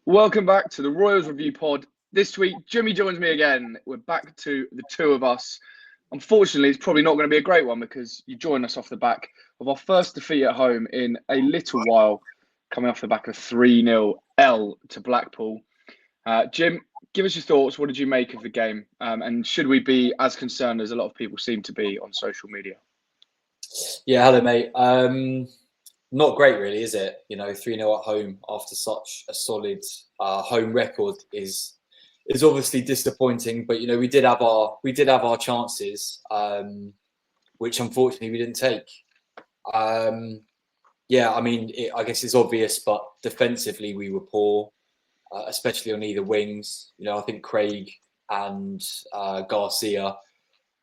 Welcome back to the Royals Review Pod. This week, Jimmy joins me again. We're back to the two of us. Unfortunately, it's probably not going to be a great one because you join us off the back of our first defeat at home in a little while, coming off the back of 3-0 L to Blackpool. Jim, give us your thoughts. What did you make of the game? And should we be as concerned as a lot of people seem to be on social media? Yeah, hello, mate. Not great, really, is it? 3-0 at home after such a solid home record is obviously disappointing. But we did have our chances, which unfortunately we didn't take. I guess it's obvious, but defensively we were poor, especially on either wings. I think Craig and Garcia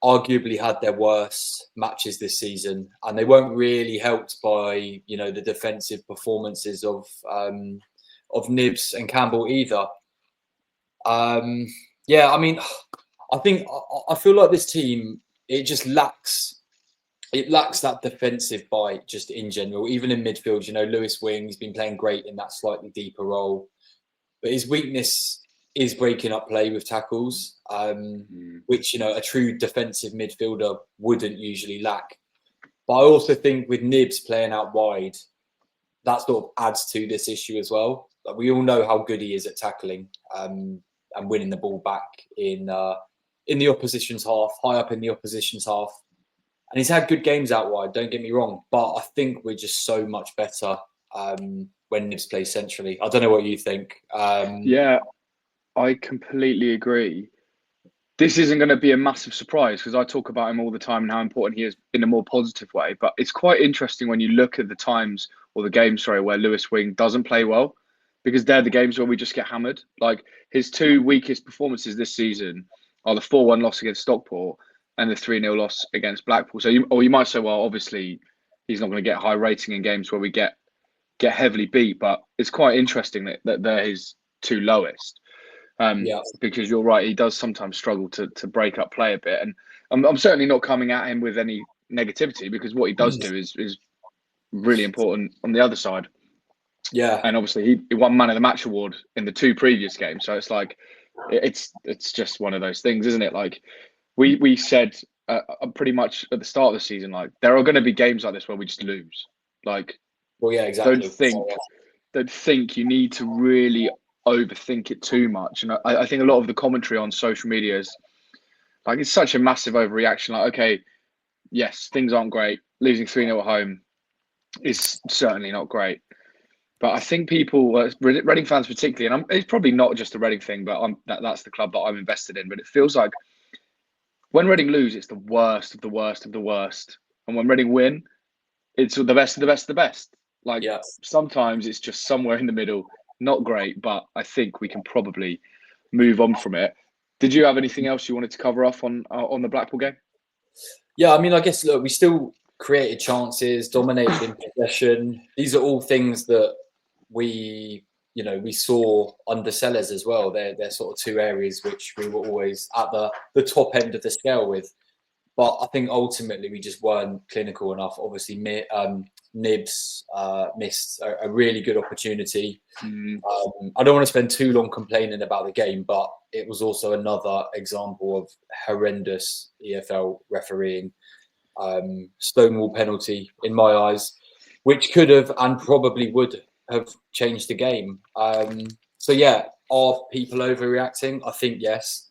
arguably had their worst matches this season, and they weren't really helped by the defensive performances of Nibs and Campbell either. I feel like this team, it just lacks that defensive bite just in general, even in midfield. Lewis Wing, he's been playing great in that slightly deeper role, but his weakness is breaking up play with tackles, which a true defensive midfielder wouldn't usually lack. But I also think with Nibs playing out wide, that sort of adds to this issue as well. Like, we all know how good he is at tackling and winning the ball back in the opposition's half, high up in the opposition's half. And he's had good games out wide, don't get me wrong, but I think we're just so much better when Nibs plays centrally. I don't know what you think. Yeah, I completely agree. This isn't going to be a massive surprise because I talk about him all the time and how important he is in a more positive way. But it's quite interesting when you look at the times or the games, where Lewis Wing doesn't play well, because they're the games where we just get hammered. Like, his two weakest performances this season are the 4-1 loss against Stockport and the 3-0 loss against Blackpool. So you might say, well, obviously he's not going to get high rating in games where we get heavily beat. But it's quite interesting that they're his two lowest. Because you're right, he does sometimes struggle to break up play a bit, and I'm certainly not coming at him with any negativity, because what he does do is really important on the other side. Yeah, and obviously he won Man of the Match award in the two previous games, so it's like it's just one of those things, isn't it? Like we said pretty much at the start of the season, like, there are going to be games like this where we just lose. Like, well, yeah, exactly. Don't think you need to really overthink it too much. And I think a lot of the commentary on social media is like, it's such a massive overreaction. Like, okay, yes, things aren't great. Losing 3-0 at home is certainly not great. But I think people, Reading fans particularly, and it's probably not just a Reading thing, but that's the club that I'm invested in. But it feels like when Reading lose, it's the worst of the worst of the worst. And when Reading win, it's the best of the best of the best. Like, sometimes it's just somewhere in the middle. Not great, but I think we can probably move on from it. Did you have anything else you wanted to cover off on the Blackpool game? Yeah, I mean, I guess, look, we still created chances, dominated in possession. These are all things that we saw under Sellers as well. They're sort of two areas which we were always at the top end of the scale with. But I think ultimately we just weren't clinical enough. Obviously, Nibs missed a really good opportunity. I don't want to spend too long complaining about the game, but it was also another example of horrendous EFL refereeing. Stonewall penalty in my eyes, which could have and probably would have changed the game. So yeah, are people overreacting? I think yes.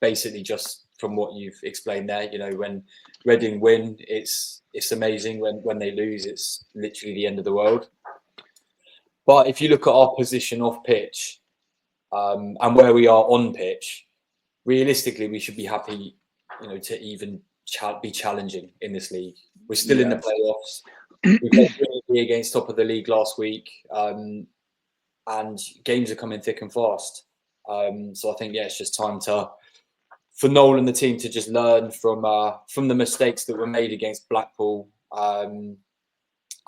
Basically, just from what you've explained there, when Reading win, it's amazing. When they lose, it's literally the end of the world. But if you look at our position off pitch and where we are on pitch, realistically, we should be happy, to even be challenging in this league. We're still in the playoffs. We played against top of the league last week, and games are coming thick and fast. So I think it's just time for Noel and the team to just learn from the mistakes that were made against Blackpool, and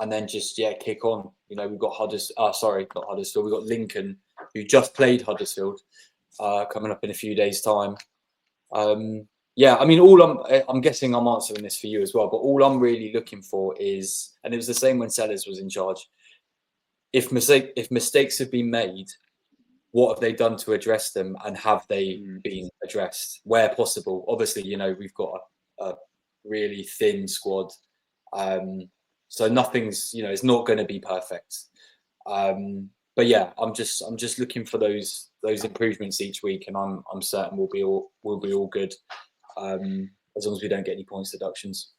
then just kick on. We've got not Huddersfield. We've got Lincoln, who just played Huddersfield, coming up in a few days' time. I mean, I'm guessing I'm answering this for you as well, but all I'm really looking for is, and it was the same when Sellers was in charge, if mistakes have been made, what have they done to address them, and have they been addressed where possible? Obviously, we've got a really thin squad, so nothing's it's not going to be perfect. But yeah, I'm just looking for those improvements each week, and I'm certain we'll be all good, as long as we don't get any points deductions.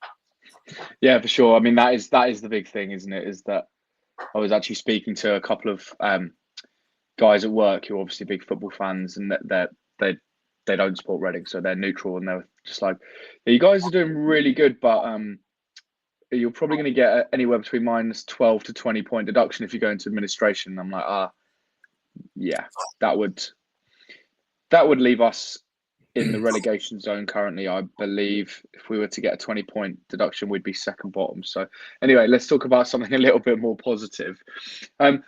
Yeah, for sure. I mean, that is the big thing, isn't it? Is that I was actually speaking to a couple of guys at work who are obviously big football fans, and they don't support Reading, so they're neutral, and they're just like, yeah, you guys are doing really good, but you're probably going to get anywhere between -12 to 20 point deduction if you go into administration. And I'm like, yeah, that would leave us in the relegation zone currently. I believe if we were to get a 20-point deduction, we'd be second bottom. So anyway, let's talk about something a little bit more positive.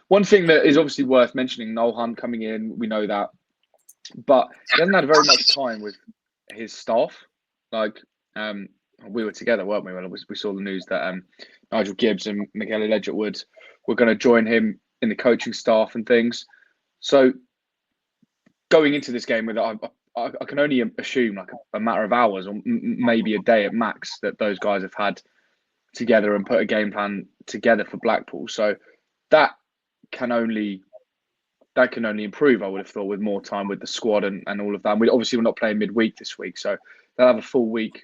One thing that is obviously worth mentioning, Noel Hunt coming in, we know that, but he hasn't had very much time with his staff. Like, we were together, weren't we, when we saw the news that Nigel Gibbs and Michele Ledgerwood were going to join him in the coaching staff and things. So going into this game with I can only assume like a matter of hours or maybe a day at max that those guys have had together and put a game plan together for Blackpool. So that can only improve, I would have thought, with more time with the squad and all of that. And we're not playing midweek this week, so they'll have a full week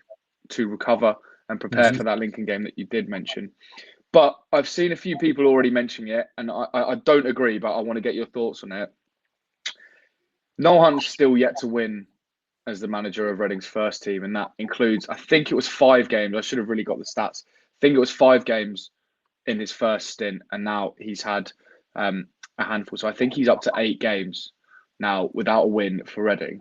to recover and prepare for that Lincoln game that you did mention. But I've seen a few people already mentioning it, and I don't agree, but I want to get your thoughts on it. Noel Hunt's still yet to win as the manager of Reading's first team, and that includes, I think it was 5 games. I should have really got the stats. I think it was 5 games in his first stint, and now he's had a handful. So I think he's up to 8 games now without a win for Reading.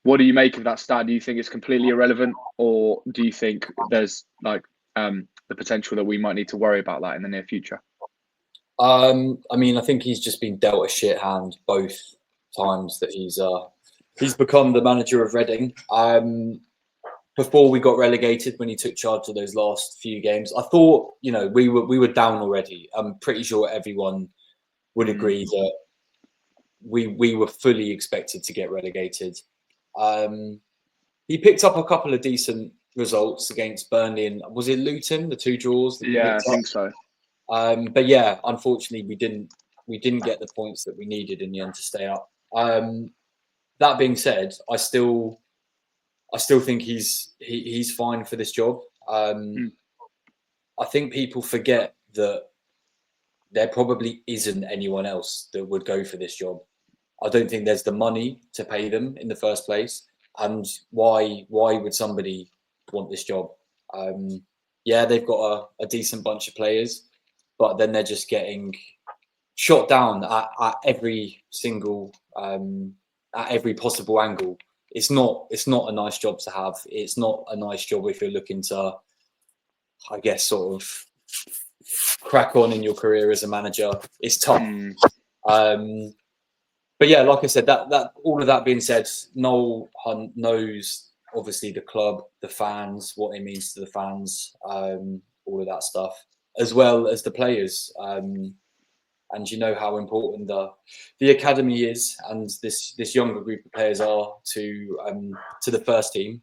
What do you make of that stat? Do you think it's completely irrelevant, or do you think there's like the potential that we might need to worry about that in the near future? I mean, I think he's just been dealt a shit hand both times that he's become the manager of Reading. Before we got relegated, when he took charge of those last few games, I thought we were down already. I'm pretty sure everyone would agree that we were fully expected to get relegated. He picked up a couple of decent results against Burnley and was it Luton, the 2 draws? Yeah, I think so. But yeah, unfortunately, we didn't get the points that we needed in the end to stay up. That being said, I still think he's fine for this job. I think people forget that there probably isn't anyone else that would go for this job. I don't think there's the money to pay them in the first place. And why would somebody want this job? Yeah, they've got a decent bunch of players, but then they're just getting shot down at every single at every possible angle. It's not a nice job to have. It's not a nice job if you're looking to, I guess, sort of crack on in your career as a manager. It's tough. But yeah, like I said, that all of that being said, Noel Hunt knows obviously the club, the fans, what it means to the fans, all of that stuff, as well as the players. And you know how important the academy is, and this younger group of players are to the first team.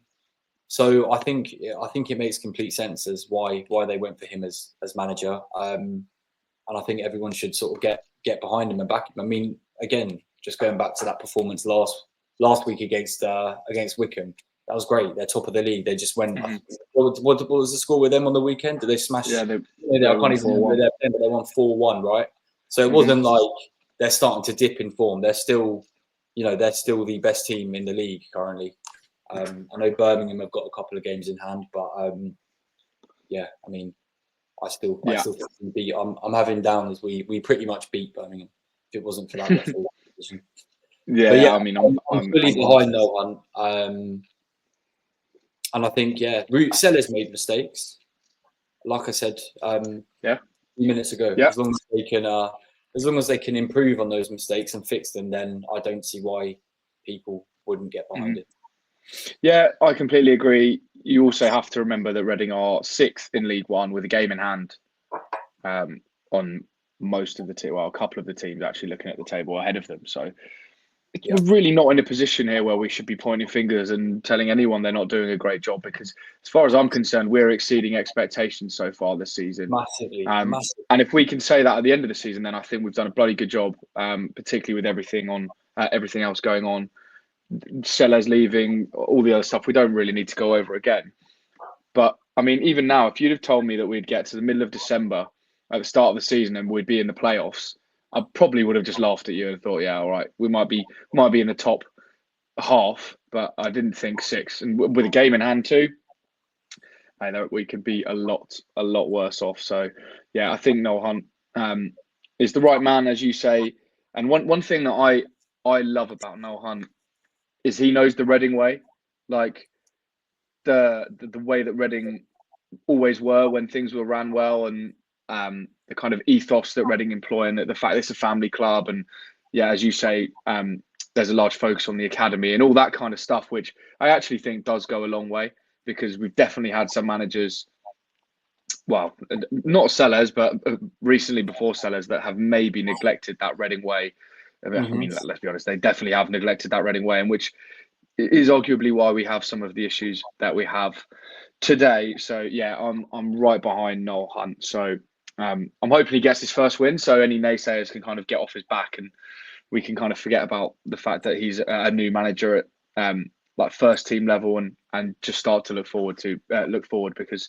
So I think it makes complete sense as why they went for him as manager. And I think everyone should sort of get behind him and back him. I mean, again, just going back to that performance last week against Wickham, that was great. They're top of the league. They just went. What was the score with them on the weekend? Did they smash? Yeah, I can't even remember their pen, but they won 4-1, right? So it wasn't like they're starting to dip in form. They're still, they're still the best team in the league currently. I know Birmingham have got a couple of games in hand, but yeah, I mean, I still think we beat. I'm having down as we pretty much beat Birmingham. If it wasn't for that referee decision. Yeah, I mean, I'm fully behind Noel Hunt. And I think Sellers made mistakes. Like I said, a few minutes ago. Yeah. As long as they can improve on those mistakes and fix them, then I don't see why people wouldn't get behind it. Yeah, I completely agree. You also have to remember that Reading are 6th in League One with a game in hand on most of the team, well, a couple of the teams actually looking at the table ahead of them. So Yeah. we're really not in a position here where we should be pointing fingers and telling anyone they're not doing a great job, because as far as I'm concerned, we're exceeding expectations so far this season. Massively. And if we can say that at the end of the season, then I think we've done a bloody good job, particularly with everything else going on. Sellers leaving, all the other stuff we don't really need to go over again. But I mean, even now, if you'd have told me that we'd get to the middle of December at the start of the season and we'd be in the playoffs, I probably would have just laughed at you and thought, yeah, all right, we might be in the top half, but I didn't think 6. And with a game in hand too, I know we could be a lot worse off. So yeah, I think Noel Hunt is the right man, as you say. And one thing that I love about Noel Hunt is he knows the Reading way, like the way that Reading always were when things were ran well, and the kind of ethos that Reading employ, and the fact it's a family club, and yeah, as you say, there's a large focus on the academy and all that kind of stuff, which I actually think does go a long way, because we've definitely had some managers, well, not Sellers, but recently before Sellers, that have maybe neglected that Reading way. I mean, let's be honest, they definitely have neglected that Reading way, and which is arguably why we have some of the issues that we have today. So yeah, I'm right behind Noel Hunt. So I'm hoping he gets his first win, so any naysayers can kind of get off his back, and we can kind of forget about the fact that he's a new manager at like first team level, and just start to look forward, because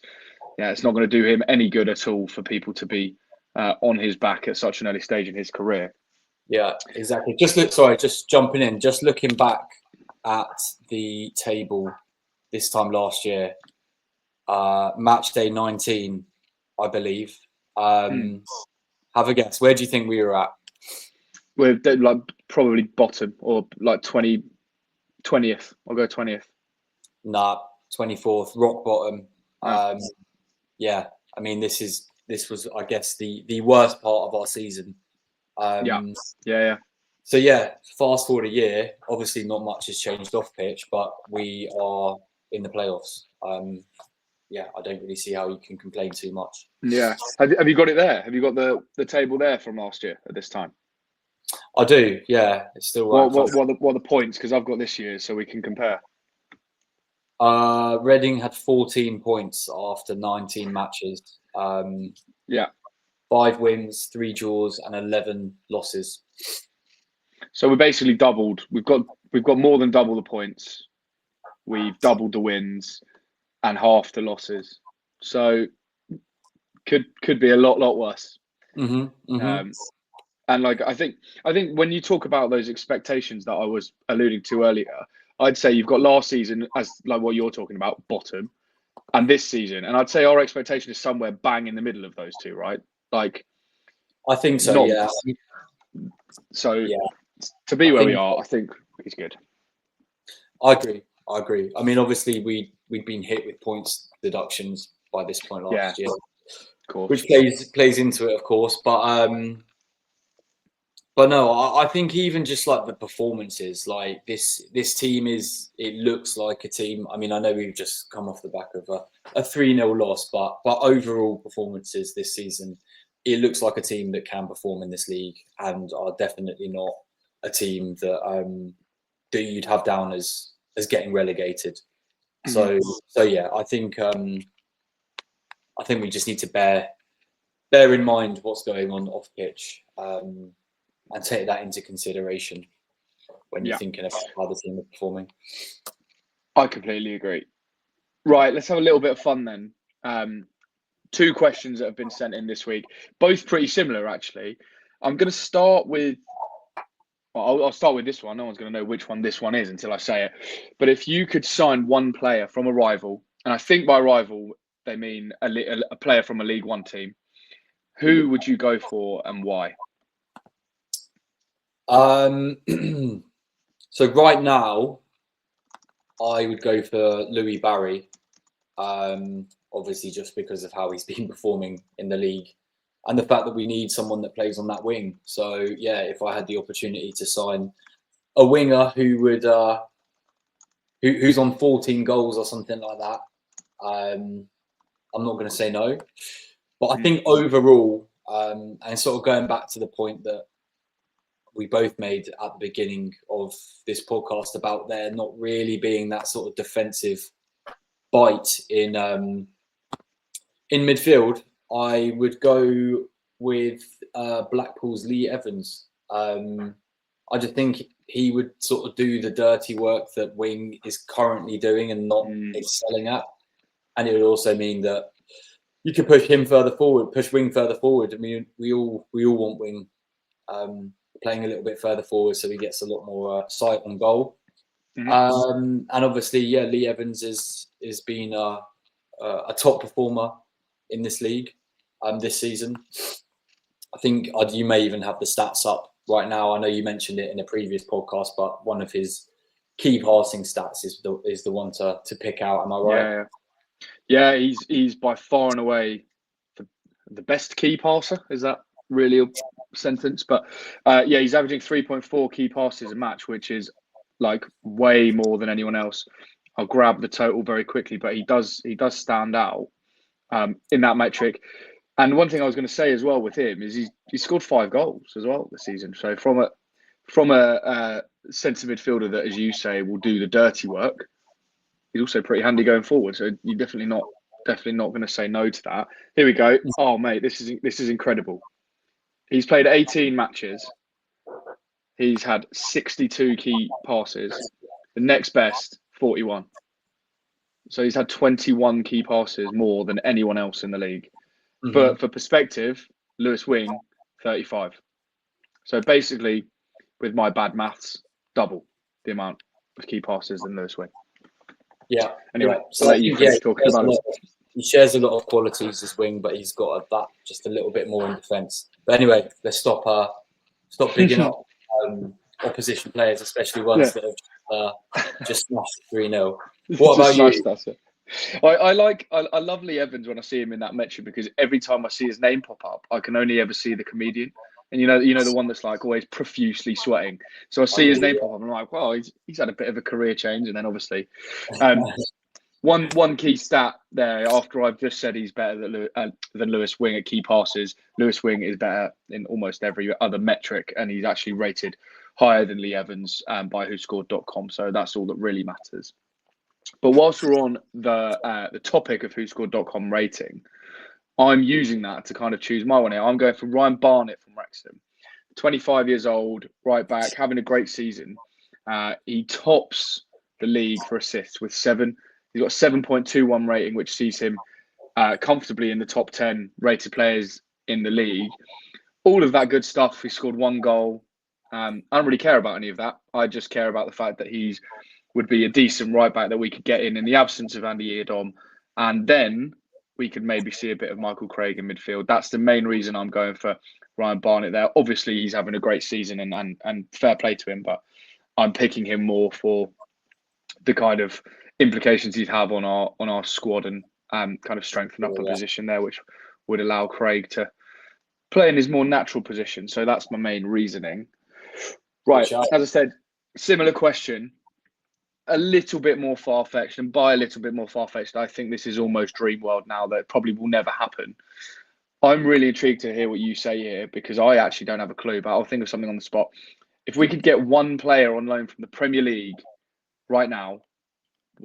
yeah, it's not going to do him any good at all for people to be on his back at such an early stage in his career. Yeah, exactly. Just jumping in, just looking back at the table this time last year, match day 19, I believe. Have a guess. Where do you think we were at? We're like probably bottom, or like 20th. I'll go 20th. Nah, 24th, rock bottom. Yeah, I mean, this was, I guess, the worst part of our season. Yeah. So yeah, fast forward a year. Obviously, not much has changed off pitch, but we are in the playoffs. Yeah, I don't really see how you can complain too much. Yeah. Have you got it there? Have you got the table there from last year at this time? I do. Yeah, it's still. What are the points? Because I've got this year, so we can compare. Reading had 14 points after 19 matches. Yeah. 5 wins, 3 draws, and 11 losses. So we're basically doubled. We've got more than double the points. We've doubled the wins and half the losses. So could be a lot worse. And like I think when you talk about those expectations that I was alluding to earlier, I'd say you've got last season as like what you're talking about, bottom, and this season, and I'd say our expectation is somewhere bang in the middle of those two, right? Like, I think so. Yeah. So yeah, to be where we are, I think he's good. I agree. I mean, obviously we'd been hit with points deductions by this point last year, of course, which plays into it, of course. But no, I think even just like the performances, like this team it looks like a team. I mean, I know we've just come off the back of a 3-0 loss, but overall performances this season, it looks like a team that can perform in this league, and are definitely not a team that that you'd have down as getting relegated. So yeah, I think we just need to bear in mind what's going on off pitch. And take that into consideration when you're thinking about how the team are performing. I completely agree. Right, let's have a little bit of fun then. 2 questions that have been sent in this week, both pretty similar actually. I'm going to start with. I'll start with this one. No one's going to know which one this one is until I say it. But if you could sign one player from a rival, and I think by rival they mean a player from a League One team, who would you go for and why? So right now, I would go for Louis Barry. Obviously, just because of how he's been performing in the league, and the fact that we need someone that plays on that wing. So yeah, if I had the opportunity to sign a winger who would who's on 14 goals or something like that, I'm not going to say no. But I think overall, And sort of going back to the point that we both made at the beginning of this podcast about there not really being that sort of defensive bite in midfield, I would go with Blackpool's Lee Evans. I just think he would sort of do the dirty work that Wing is currently doing and not excelling at. And it would also mean that you could push him further forward, push Wing further forward. I mean, we all want Wing playing a little bit further forward so he gets a lot more sight on goal. And obviously, yeah, Lee Evans has been a top performer in this league this season. I think you may even have the stats up right now. I know you mentioned it in a previous podcast, but one of his key passing stats is the one to pick out. Am I right? Yeah, he's by far and away the best key passer. Is that really a sentence? But yeah, he's averaging 3.4 key passes a match, which is like way more than anyone else. I'll grab the total very quickly, but he does stand out in that metric. And one thing I was going to say as well with him is he scored 5 goals as well this season. So from a centre midfielder that, as you say, will do the dirty work, he's also pretty handy going forward. So you're definitely not going to say no to that. Here we go. Oh mate, this is incredible. He's played 18 matches. He's had 62 key passes. The next best, 41. So he's had 21 key passes more than anyone else in the league. For perspective, Lewis Wing, 35. So basically, with my bad maths, double the amount of key passes than Lewis Wing. Yeah. Anyway, so I'll let you finish talking about it. He shares a lot of qualities as Wing, but he's got that just a little bit more in defence. But anyway, let's stop bigging up opposition players, especially ones that have just smashed 3-0. What about you? I love Lee Evans when I see him in that metric, because every time I see his name pop up, I can only ever see the comedian, and you know the one that's like always profusely sweating. So I see his name pop up, and I'm like, well, he's had a bit of a career change, and then obviously, one key stat there. After I've just said he's better than Lewis Wing at key passes, Lewis Wing is better in almost every other metric, and he's actually rated higher than Lee Evans by WhoScored.com. So that's all that really matters. But whilst we're on the topic of WhoScored.com rating, I'm using that to kind of choose my one here. I'm going for Ryan Barnett from Wrexham, 25 years old, right back, having a great season. He tops the league for assists with 7. He's got a 7.21 rating, which sees him comfortably in the top 10 rated players in the league. All of that good stuff. He scored 1 goal. I don't really care about any of that. I just care about the fact that he would be a decent right back that we could get in the absence of Andy Eardom, and then we could maybe see a bit of Michael Craig in midfield. That's the main reason I'm going for Ryan Barnett there. Obviously, he's having a great season, and fair play to him, but I'm picking him more for the kind of implications he'd have on our squad and kind of strengthen up a position there, which would allow Craig to play in his more natural position. So that's my main reasoning. Right, as I said, similar question. A little bit more far-fetched, and by a little bit more far-fetched, I think this is almost dream world now, that it probably will never happen. I'm really intrigued to hear what you say here, because I actually don't have a clue, but I'll think of something on the spot. If we could get one player on loan from the Premier League right now,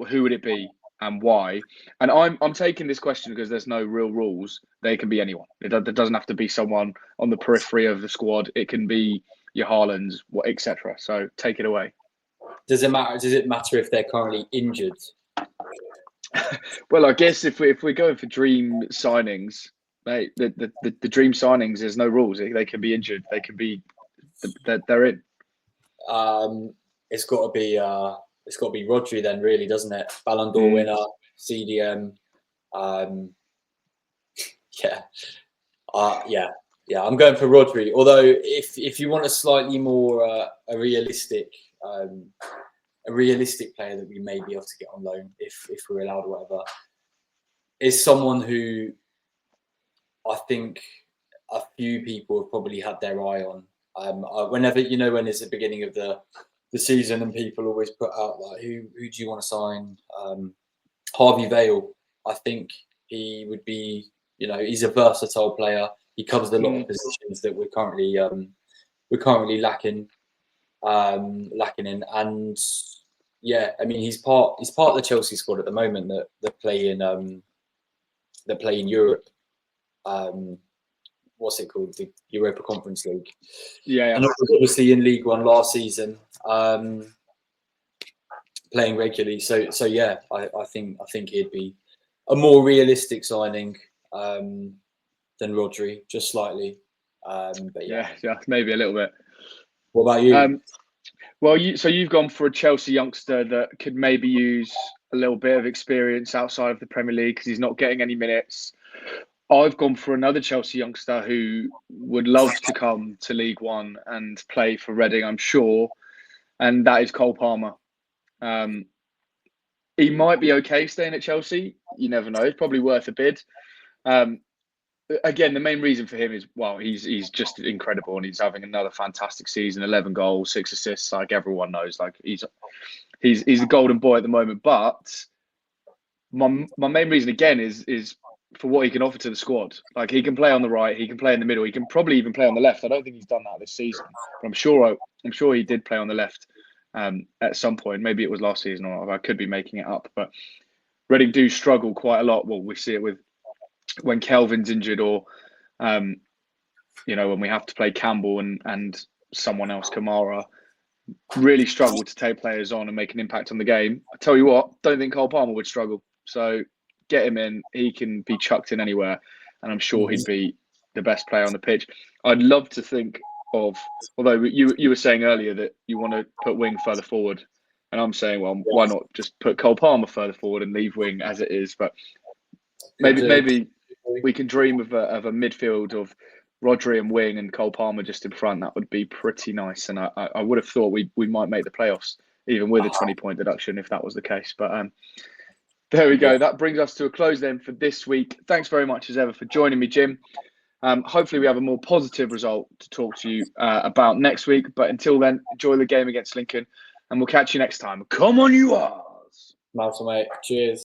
who would it be and why? And I'm taking this question because there's no real rules. They can be anyone. It doesn't have to be someone on the periphery of the squad. It can be your Haalands, etc. So take it away. Does it matter? Does it matter if they're currently injured? Well, I guess if we're going for dream signings, mate, the dream signings, there's no rules. They can be injured. They can be. They're in. It's got to be Rodri then, really, doesn't it? Ballon d'Or winner, CDM. Yeah. I'm going for Rodri. Although, if you want a slightly more a realistic player that we may be able to get on loan, if we're allowed or whatever, is someone who I think a few people have probably had their eye on. Whenever, when it's the beginning of the season and people always put out like, who do you want to sign? Harvey Vale. I think he would be, he's a versatile player. he covers a lot of positions that we're currently lacking in. And yeah, I mean, he's part of the Chelsea squad at the moment that play in Europe. What's it called? The Europa Conference League. Yeah. And obviously in League One last season, playing regularly. So yeah, I think he'd be a more realistic signing than Rodri, just slightly. But yeah, maybe a little bit. What about you? Well, you've gone for a Chelsea youngster that could maybe use a little bit of experience outside of the Premier League because he's not getting any minutes. I've gone for another Chelsea youngster who would love to come to League One and play for Reading, I'm sure, and that is Cole Palmer. He might be okay staying at Chelsea. You never know. It's probably worth a bid. Again, the main reason for him is, well, he's just incredible and he's having another fantastic season. 11 goals, 6 assists, like everyone knows. Like he's the golden boy at the moment. But my main reason again is for what he can offer to the squad. Like he can play on the right, he can play in the middle, he can probably even play on the left. I don't think he's done that this season, but I'm sure he did play on the left at some point. Maybe it was last season, or I could be making it up. But Reading do struggle quite a lot. Well, we see it with when Kelvin's injured, or when we have to play Campbell and someone else, Kamara, really struggle to take players on and make an impact on the game. I tell you what, don't think Cole Palmer would struggle. So get him in. He can be chucked in anywhere, and I'm sure he'd be the best player on the pitch. I'd love to think of, although you were saying earlier that you want to put wing further forward, and I'm saying, well, why not just put Cole Palmer further forward and leave wing as it is? But maybe we can dream of a midfield of Rodri and wing and Cole Palmer just in front. That would be pretty nice, and I would have thought we might make the playoffs even with a 20-point deduction if that was the case. But there we go. That brings us to a close then for this week. Thanks very much as ever for joining me, Jim. Hopefully we have a more positive result to talk to you about next week. But until then, enjoy the game against Lincoln, and we'll catch you next time. Come on, you Ars! Malcolm, mate. Cheers.